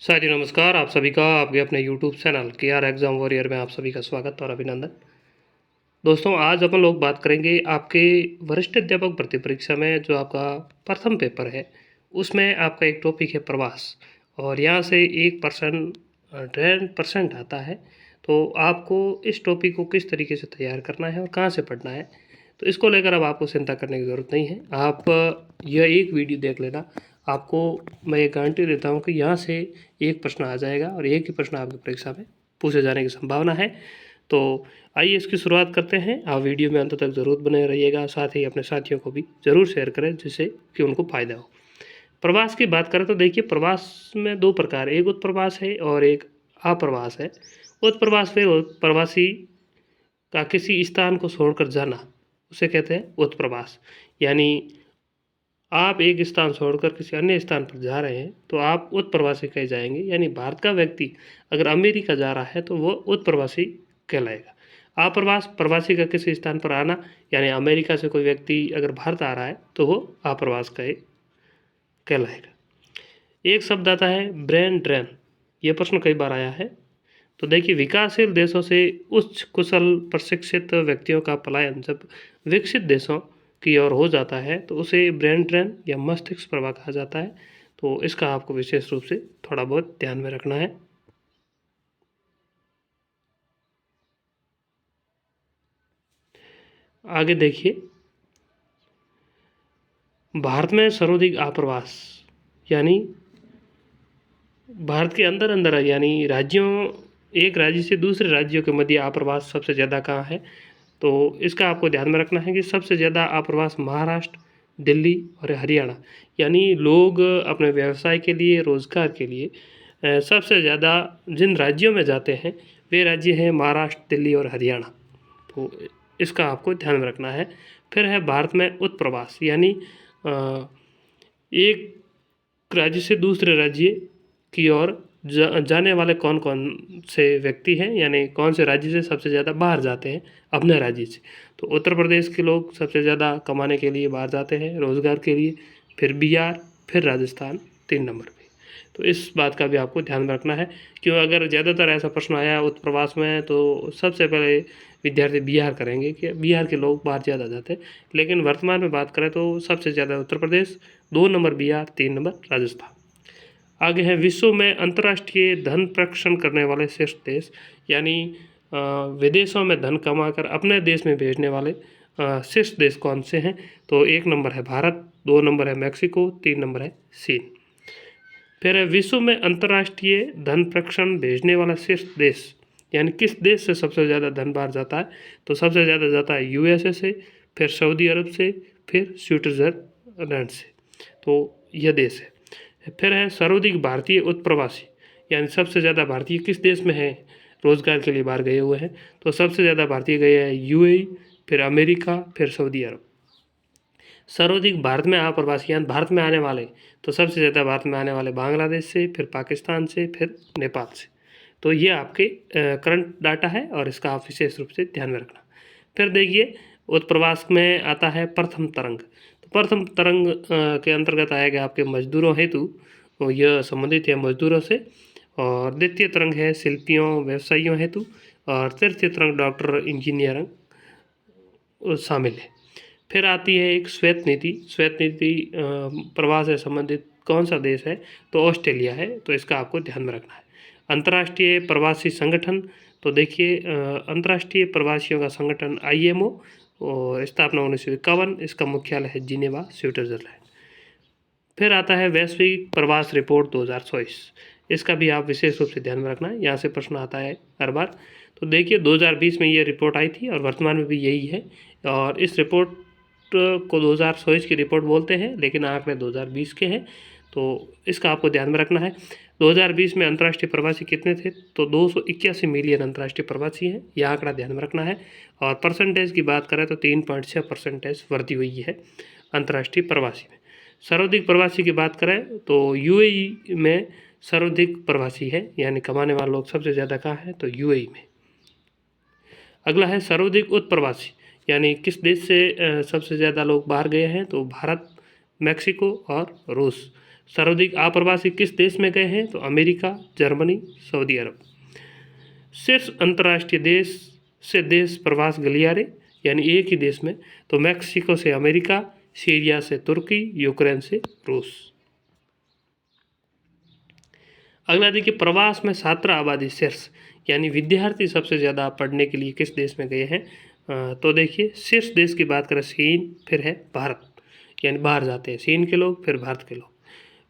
साथी नमस्कार। आप सभी का आपके अपने यूट्यूब चैनल के आर एग्ज़ाम वॉरियर में आप सभी का स्वागत और अभिनंदन। दोस्तों, आज अपन लोग बात करेंगे आपके वरिष्ठ अध्यापक भर्ती परीक्षा में जो आपका प्रथम पेपर है, उसमें आपका एक टॉपिक है प्रवास। और यहाँ से 1% 10% आता है। तो आपको इस टॉपिक को किस तरीके से तैयार करना है और कहाँ से पढ़ना है, तो इसको लेकर अब आपको चिंता करने की ज़रूरत नहीं है। आप यह एक वीडियो देख लेना, आपको मैं ये गारंटी देता हूँ कि यहाँ से एक प्रश्न आ जाएगा और एक ही प्रश्न आपकी परीक्षा में पूछे जाने की संभावना है। तो आइए इसकी शुरुआत करते हैं। आप वीडियो में अंत तक ज़रूर बने रहिएगा, साथ ही अपने साथियों को भी ज़रूर शेयर करें जिससे कि उनको फ़ायदा हो। प्रवास की बात करें तो देखिए, प्रवास में दो प्रकार, एक उत्प्रवास है और एक अप्रवास है। उत्प्रवास में प्रवासी का किसी स्थान को छोड़कर जाना, उसे कहते हैं उत्प्रवास। यानी आप एक स्थान छोड़कर किसी अन्य स्थान पर जा रहे हैं तो आप उत्प्रवासी कहे जाएंगे। यानी भारत का व्यक्ति अगर अमेरिका जा रहा है तो वो उत्प्रवासी कहलाएगा। अप्रवास, प्रवासी का किसी स्थान पर आना, यानी अमेरिका से कोई व्यक्ति अगर भारत आ रहा है तो वो अप्रवास कहलाएगा। एक शब्द आता है ब्रेन ड्रेन। ये प्रश्न कई बार आया है। तो देखिए, विकासशील देशों से उच्च कुशल प्रशिक्षित व्यक्तियों का पलायन जब विकसित देशों की ओर हो जाता है तो उसे ब्रेन ड्रेन या मस्तिष्क प्रवाह कहा जाता है। तो इसका आपको विशेष रूप से थोड़ा बहुत ध्यान में रखना है। आगे देखिए, भारत में सर्वाधिक आप्रवास, यानी भारत के अंदर अंदर यानी राज्यों, एक राज्य से दूसरे राज्यों के मध्य आप्रवास सबसे ज़्यादा कहाँ है, तो इसका आपको ध्यान में रखना है कि सबसे ज़्यादा आप्रवास महाराष्ट्र, दिल्ली और हरियाणा। यानी लोग अपने व्यवसाय के लिए, रोज़गार के लिए सबसे ज़्यादा जिन राज्यों में जाते हैं वे राज्य हैं महाराष्ट्र, दिल्ली और हरियाणा। तो इसका आपको ध्यान में रखना है। फिर है भारत में उत्प्रवास, यानी एक राज्य से दूसरे राज्य की ओर जाने वाले कौन कौन से व्यक्ति हैं, यानी कौन से राज्य से सबसे ज़्यादा बाहर जाते हैं अपने राज्य से। तो उत्तर प्रदेश के लोग सबसे ज़्यादा कमाने के लिए बाहर जाते हैं, रोज़गार के लिए। फिर बिहार, फिर राजस्थान 3 नंबर पे। तो इस बात का भी आपको ध्यान रखना है, क्यों अगर ज़्यादातर ऐसा प्रश्न आया उत्तर प्रवास में तो सबसे पहले विद्यार्थी बिहार करेंगे कि बिहार के लोग बाहर ज़्यादा जाते हैं। लेकिन वर्तमान में बात करें तो सबसे ज़्यादा उत्तर प्रदेश, 2 नंबर बिहार, 3 नंबर राजस्थान। आगे है विश्व में अंतर्राष्ट्रीय धन प्रेषण करने वाले शीर्ष देश, यानी विदेशों में धन कमाकर अपने देश में भेजने वाले शीर्ष देश कौन से हैं, तो 1 नंबर है भारत, 2 नंबर है मैक्सिको, 3 नंबर है चीन। फिर है विश्व में अंतर्राष्ट्रीय धन प्रेषण भेजने वाला शीर्ष देश, यानी किस देश से सबसे ज़्यादा धन बाहर जाता है, तो सबसे ज़्यादा जाता है यूएसए से, फिर सऊदी अरब से, फिर स्विट्ज़रलैंड से। तो यह देश है। फिर है सर्वाधिक भारतीय उत्प्रवासी, यानी सबसे ज़्यादा भारतीय किस देश में है रोज़गार के लिए बाहर गए हुए हैं, तो सबसे ज़्यादा भारतीय गए हैं यूएई, फिर अमेरिका, फिर सऊदी अरब। सर्वाधिक भारत में अप्रवासी, यानी भारत में आने वाले, तो सबसे ज़्यादा भारत में आने वाले बांग्लादेश से, फिर पाकिस्तान से, फिर नेपाल से। तो ये आपके करंट डाटा है और इसका आप विशेष रूप से ध्यान में रखना। फिर देखिए, उत्प्रवास में आता है प्रथम तरंग। तो प्रथम तरंग के अंतर्गत आएगा आपके मजदूरों हेतु, तो यह संबंधित है मजदूरों से। और द्वितीय तरंग है शिल्पियों, व्यवसायियों हेतु। और तृतीय तरंग डॉक्टर, इंजीनियर शामिल है। फिर आती है एक श्वेत नीति। श्वेत नीति प्रवास से संबंधित कौन सा देश है, तो ऑस्ट्रेलिया है। तो इसका आपको ध्यान में रखना है। अंतर्राष्ट्रीय प्रवासी संगठन, तो देखिए अंतर्राष्ट्रीय प्रवासियों का संगठन आईएमओ, और स्थापना 1951, इसका मुख्यालय है जिनेवा, स्विट्जरलैंड। फिर आता है वैश्विक प्रवास रिपोर्ट 2024। इसका भी आप विशेष रूप से ध्यान में रखना है, यहाँ से प्रश्न आता है हर बार। तो देखिए 2020 में ये रिपोर्ट आई थी और वर्तमान में भी यही है। और इस रिपोर्ट को 2024 की रिपोर्ट बोलते हैं, लेकिन आंकड़े 2020 के हैं। तो इसका आपको ध्यान में रखना है। 2020 में अंतर्राष्ट्रीय प्रवासी कितने थे, तो 281 मिलियन अंतर्राष्ट्रीय प्रवासी हैं, यह आंकड़ा ध्यान में रखना है। और परसेंटेज की बात करें तो 3.6% वृद्धि हुई है अंतर्राष्ट्रीय प्रवासी में। सर्वाधिक प्रवासी की बात करें तो यूएई में सर्वाधिक प्रवासी है, यानी कमाने वाले लोग सबसे ज़्यादा कहाँ हैं, तो यूएई में। अगला है सर्वाधिक उत्प्रवासी, यानी किस देश से सबसे ज़्यादा लोग बाहर गए हैं, तो भारत, मैक्सिको और रूस। सर्वाधिक अप्रवासी किस देश में गए हैं? तो अमेरिका, जर्मनी, सऊदी अरब। शीर्ष अंतर्राष्ट्रीय देश से देश प्रवास गलियारे यानी एक ही देश में, तो मैक्सिको से अमेरिका, सीरिया से तुर्की, यूक्रेन से रूस। अगला देखिए, प्रवास में छात्र आबादी शीर्ष यानी विद्यार्थी सबसे ज़्यादा पढ़ने के लिए किस देश में गए हैं? तो देखिए, शीर्ष देश की बात करें चीन, फिर है भारत, यानी बाहर जाते हैं चीन के लोग, फिर भारत के लोग।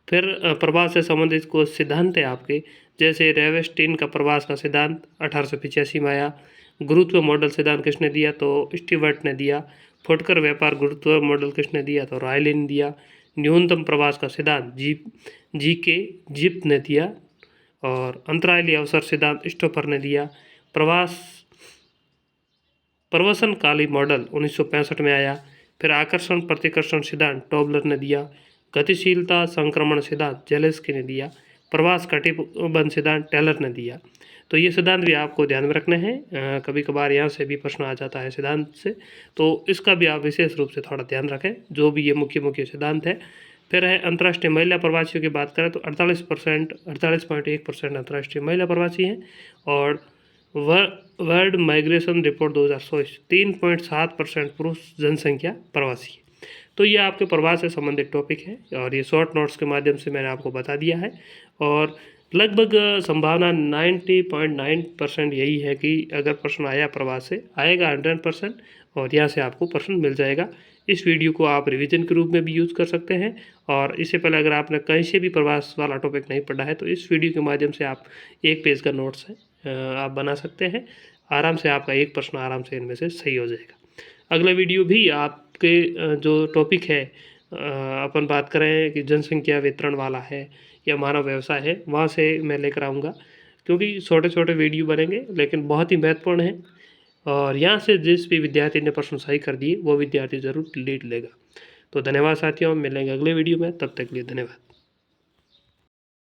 फिर प्रवास से संबंधित कुछ सिद्धांत है आपके, जैसे रेवेस्टीन का प्रवास का सिद्धांत 1885 में आया। गुरुत्व मॉडल सिद्धांत किसने दिया? तो स्टीवर्ट ने दिया। फुटकर व्यापार गुरुत्व मॉडल किसने दिया? तो रायले ने दिया। न्यूनतम प्रवास का सिद्धांत जी के जिप ने दिया। और अंतराली अवसर सिद्धांत स्टोफर ने दिया। प्रवसनकाली मॉडल 1965 में आया। फिर आकर्षण प्रतिकर्षण सिद्धांत टॉबलर ने दिया। गतिशीलता संक्रमण सिद्धांत जेलेस्की ने दिया। प्रवास कटिबंध सिद्धांत टेलर ने दिया। तो ये सिद्धांत भी आपको ध्यान में रखने हैं, कभी कभार यहाँ से भी प्रश्न आ जाता है सिद्धांत से, तो इसका भी आप विशेष रूप से थोड़ा ध्यान रखें, जो भी ये मुख्य मुख्य सिद्धांत है। फिर है अंतर्राष्ट्रीय महिला प्रवासियों की बात करें तो 48.1% अंतर्राष्ट्रीय महिला प्रवासी हैं। और वर्ल्ड माइग्रेशन रिपोर्ट 2024 3.7% पुरुष जनसंख्या प्रवासी है। तो ये आपके प्रवास से संबंधित टॉपिक है और ये शॉर्ट नोट्स के माध्यम से मैंने आपको बता दिया है। और लगभग संभावना 90.9% यही है कि अगर प्रश्न आया प्रवास से, आएगा 100%, और यहाँ से आपको प्रश्न मिल जाएगा। इस वीडियो को आप रिवीजन के रूप में भी यूज़ कर सकते हैं। और इससे पहले अगर आपने कहीं से भी प्रवास वाला टॉपिक नहीं पढ़ा है तो इस वीडियो के माध्यम से आप एक पेज का नोट्स है आप बना सकते हैं। आराम से आपका एक प्रश्न आराम से इनमें से सही हो जाएगा। अगला वीडियो भी आपके जो टॉपिक है अपन बात करें कि जनसंख्या वितरण वाला है या मानव व्यवसाय है, वहाँ से मैं लेकर आऊँगा, क्योंकि छोटे छोटे वीडियो बनेंगे लेकिन बहुत ही महत्वपूर्ण है। और यहाँ से जिस भी विद्यार्थी ने प्रश्न सही कर दिए वो विद्यार्थी ज़रूर लीड लेगा। तो धन्यवाद साथियों, मिलेंगे अगले वीडियो में, तब तक के लिए धन्यवाद।